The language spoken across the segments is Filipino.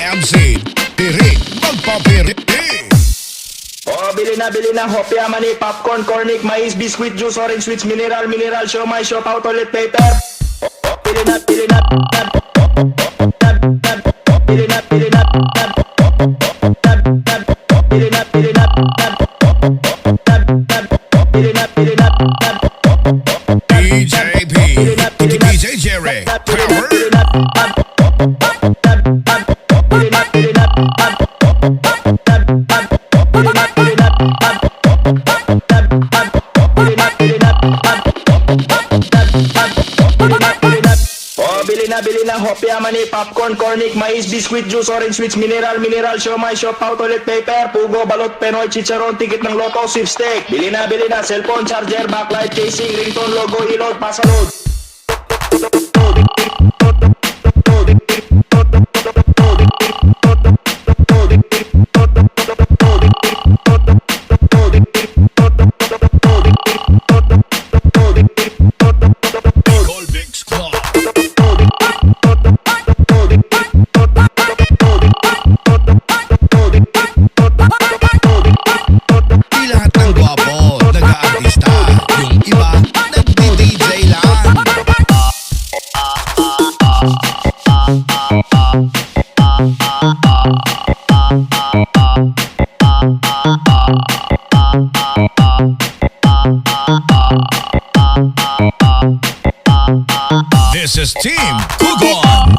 MC Pirik magpapirik. Oh, bili na hopya, mani, popcorn, cornic, mais, biscuit, juice, orange, sweets, mineral, siomay, siopaw, toilet paper. Oh, bili na, bili na, bili na, bili na, bili na, bili na, DJ P, DJ Jerry, Power. Bili na hopya, mani, popcorn, cornic, mais, biscuit, juice, orange, sweets, mineral, siomay, siopaw, toilet paper, pugo, balot, penoy, chicharon, ticket ng loto, sweepstake. Bili na, cellphone, charger, backlight, casing, ringtone, logo, ilog, pasalod. This is Team Kugon.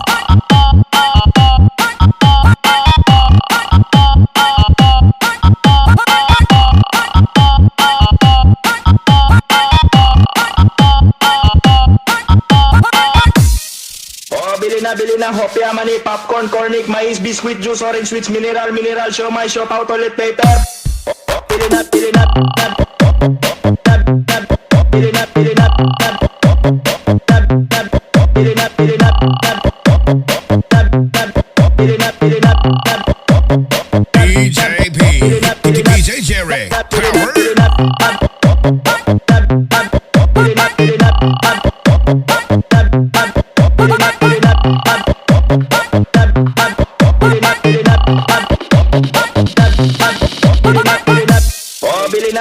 Bili na hopya, mani, popcorn, cornic, mais, biscuit, juice, orange, sweets, mineral, siomay, siopaw, toilet paper. Bili na, bili na, bili na, bili na, bili na, bili na, bili na, bili na, DJ P, DJ Jerry, Power.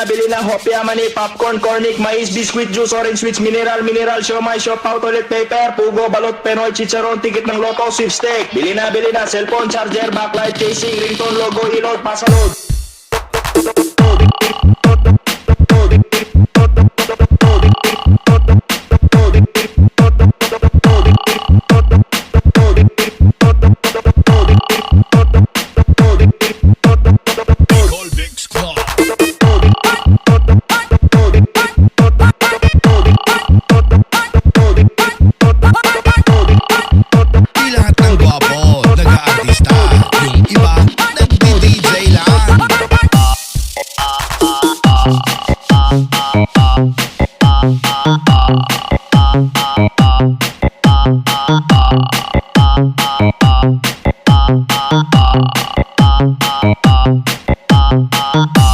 Bili na hopya, mani, popcorn, cornic, mais, biscuit, juice, orange, sweets, mineral, siomay, siopaw, toilet paper, pugo, balot, penoy, chicharon, ticket ng loto, sweepstake. Bili na, cellphone, charger, backlight, casing, ringtone, logo, ilog, pasalod.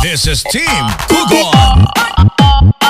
This is Team Kugon.